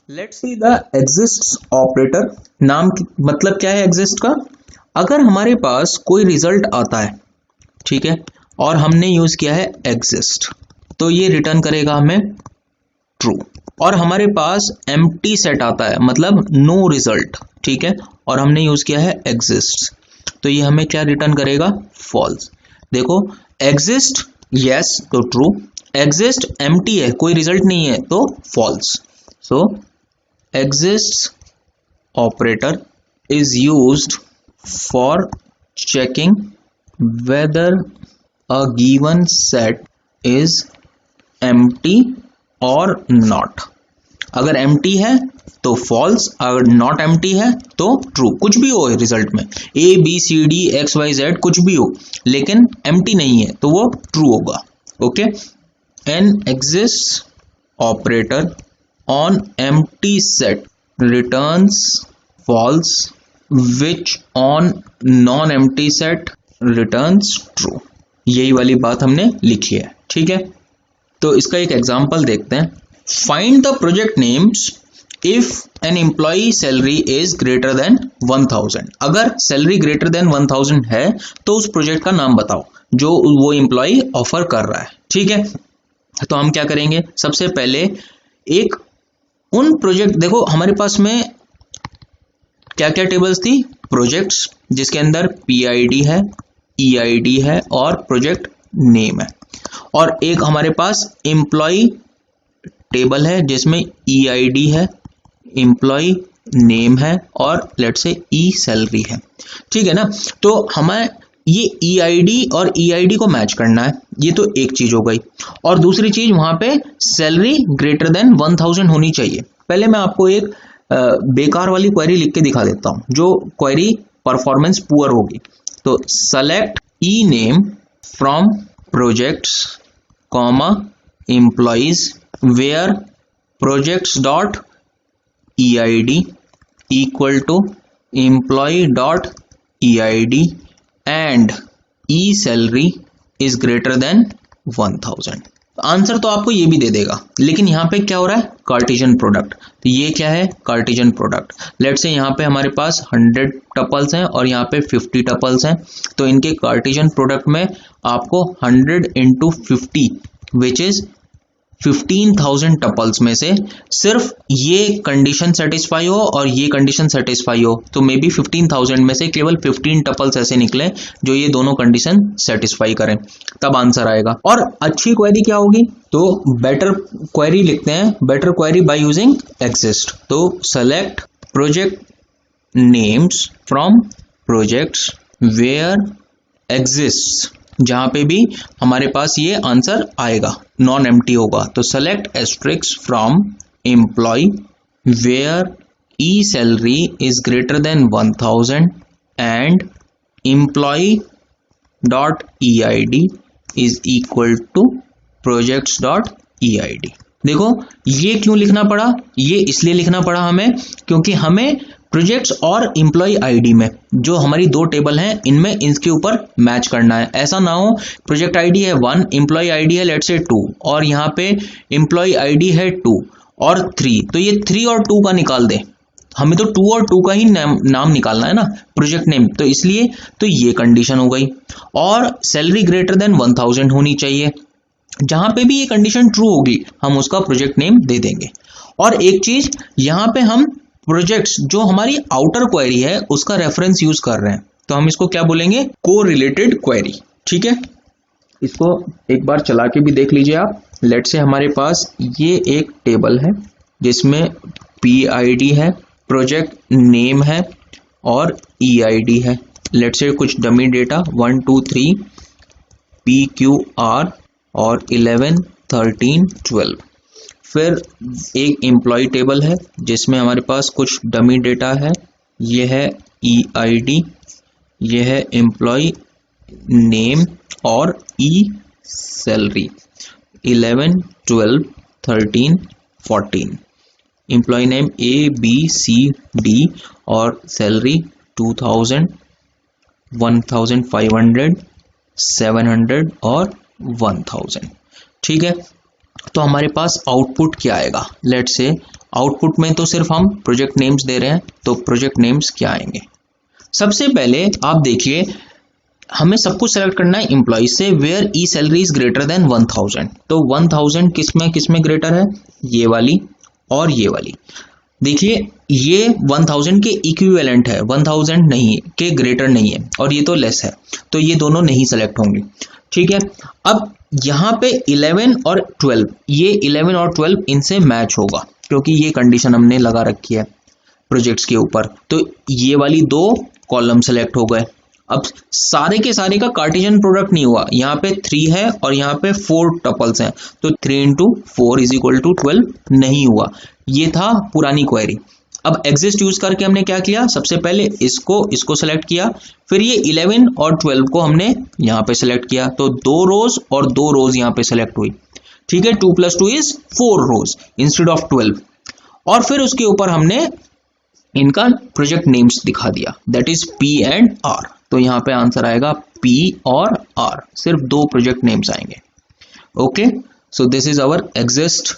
Let's see the exists operator. मतलब क्या है एग्जिस्ट का? अगर हमारे पास कोई रिजल्ट आता है, ठीक है, और हमने यूज किया है एग्जिस्ट, तो ये रिटर्न करेगा हमें ट्रू। और हमारे पास एम्प्टी सेट आता है, मतलब नो रिजल्ट, ठीक है, और हमने यूज किया है एग्जिस्ट, तो ये हमें क्या रिटर्न करेगा? फॉल्स। देखो, एग्जिस्ट यस तो ट्रू, एग्जिस्ट एम्प्टी है, कोई रिजल्ट नहीं है, तो false. So exists operator is used for checking whether a given set is empty or not। अगर empty है तो false, अगर not empty है तो true। कुछ भी हो रिजल्ट में, a b c d x y z कुछ भी हो, लेकिन empty नहीं है तो वो true होगा। Okay, an exists operator on empty set returns false, which on non-empty set returns true। यही वाली बात हमने लिखी है, ठीक है। तो इसका एक एग्जांपल देखते हैं। Find the project names if an employee salary is greater than 1000। अगर सैलरी ग्रेटर देन 1000 है तो उस प्रोजेक्ट का नाम बताओ जो वो एम्प्लॉई ऑफर कर रहा है, ठीक है। तो हम क्या करेंगे, सबसे पहले एक उन प्रोजेक्ट, देखो हमारे पास में क्या क्या टेबल्स थी, प्रोजेक्ट्स जिसके अंदर पीआईडी है, ईआईडी है और प्रोजेक्ट नेम है, और एक हमारे पास एम्प्लॉय टेबल है जिसमें ईआईडी है, एम्प्लॉय नेम है और लेट्स से ई सैलरी है, ठीक है ना। तो हमें ये ईआईडी और ईआईडी को मैच करना है, ये तो एक चीज हो गई। और दूसरी चीज, वहां पे सैलरी ग्रेटर देन 1000 होनी चाहिए। पहले मैं आपको एक बेकार वाली क्वेरी लिख के दिखा देता हूं, जो क्वेरी परफॉर्मेंस पुअर होगी। तो select e name from projects comma employees where projects dot EID equal to employee dot EID and e salary is greater than 1000। Answer तो आपको ये भी दे देगा, लेकिन यहां पे क्या हो रहा है, कार्टेशियन प्रोडक्ट। तो ये क्या है, कार्टेशियन प्रोडक्ट। लेट्स से यहां पे हमारे पास 100 टपल्स हैं और यहां पे 50 टपल्स हैं, तो इनके कार्टेशियन प्रोडक्ट में आपको 100 इंटू 50 विच इज 15,000 टपल्स में से सिर्फ ये कंडीशन सेटिस्फाई हो और ये कंडीशन सेटिस्फाई हो, तो मे बी 15,000 में से केवल 15 टपल्स ऐसे निकले जो ये दोनों कंडीशन सेटिस्फाई करें, तब आंसर आएगा। और अच्छी क्वेरी क्या होगी, तो बेटर क्वेरी लिखते हैं, better query by using exist. तो select project names from projects where exist, जहां पे भी हमारे पास ये आंसर आएगा, नॉन एम्प्टी होगा, तो select asterisk from employee where e salary is greater than 1000 and employee dot EID is equal to projects dot EID. देखो ये क्यों लिखना पड़ा, ये इसलिए लिखना पड़ा हमें क्योंकि हमें प्रोजेक्ट्स और एम्प्लॉय आईडी में जो हमारी दो टेबल हैं इनमें इसके ऊपर मैच करना है। ऐसा ना हो प्रोजेक्ट आईडी है 1, एम्प्लॉय आईडी है लेट्स से 2 और यहाँ पे एम्प्लॉय आईडी है 2 और 3, तो ये 3 और 2 का निकाल दे, हमें तो 2 और 2 का ही नाम निकालना है ना, प्रोजेक्ट नेम, तो इसलिए तो ये कंडीशन हो गई। और सैलरी ग्रेटर देन 1000 होनी चाहिए, जहां पे भी ये कंडीशन ट्रू होगी हम उसका प्रोजेक्ट नेम दे देंगे। और एक चीज, यहां पे हम प्रोजेक्ट्स जो हमारी आउटर क्वेरी है उसका रेफरेंस यूज कर रहे हैं, तो हम इसको क्या बोलेंगे, को रिलेटेड क्वेरी, ठीक है। इसको एक बार चला के भी देख लीजिए आप। लेट से हमारे पास ये एक टेबल है जिसमें पीआईडी है, प्रोजेक्ट नेम है और ईआईडी है। लेट से कुछ डमी डेटा 1 2 3 PQR और 11 13 12। फिर एक एम्प्लॉय टेबल है जिसमें हमारे पास कुछ डमी डेटा है, ये है ईआईडी, ये है एम्प्लॉय नेम और ई सैलरी 11 12 13 14। एम्प्लॉय नेम ABCD और सैलरी 2000 1500 700 और 1000, ठीक है। तो हमारे पास आउटपुट क्या आएगा, लेट्स से आउटपुट में तो सिर्फ हम प्रोजेक्ट नेम्स दे रहे हैं, तो प्रोजेक्ट नेम्स क्या आएंगे? सबसे पहले आप देखिए, हमें सब कुछ सेलेक्ट करना है एम्प्लॉय से where e salary is greater than 1000। तो 1000 किस में ग्रेटर है? ये वाली और ये वाली। देखिए ये 1000 के इक्विवेलेंट है, 1000 नहीं है के ग्रेटर नहीं है, और ये तो लेस है, तो ये दोनों नहीं सेलेक्ट होंगे। ठीक है, अब यहाँ पे 11 और 12, ये 11 और 12 इनसे मैच होगा क्योंकि ये कंडीशन हमने लगा रखी है प्रोजेक्ट्स के ऊपर। तो ये वाली दो कॉलम सेलेक्ट हो गए। अब सारे के सारे का कार्टेशियन प्रोडक्ट नहीं हुआ, यहाँ पे 3 है और यहाँ पे 4 टपल्स हैं, तो 3 इंटू 4 इज इक्वल टू 12 नहीं हुआ। ये था पुरानी क्वेरी। अब एग्जिस्ट यूज करके हमने क्या किया? सबसे पहले इसको सेलेक्ट किया, फिर ये 11 और 12 को हमने यहाँ पे सेलेक्ट किया, तो 2 रोज और 2 रोज यहाँ पे सेलेक्ट हुई। ठीक है, 2 + 2 इज 4 रोज इंस्टेड ऑफ 12। और फिर उसके ऊपर हमने इनका प्रोजेक्ट नेम्स दिखा दिया, that is P and R। तो यहाँ पे आंसर आएगा P और R, सिर्फ 2 प्रोजेक्ट नेम्स आएंगे। Okay, so this is our exist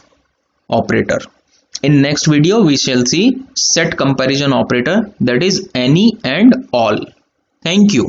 operator. In next video we shall see set comparison operator, that is any and all. Thank you.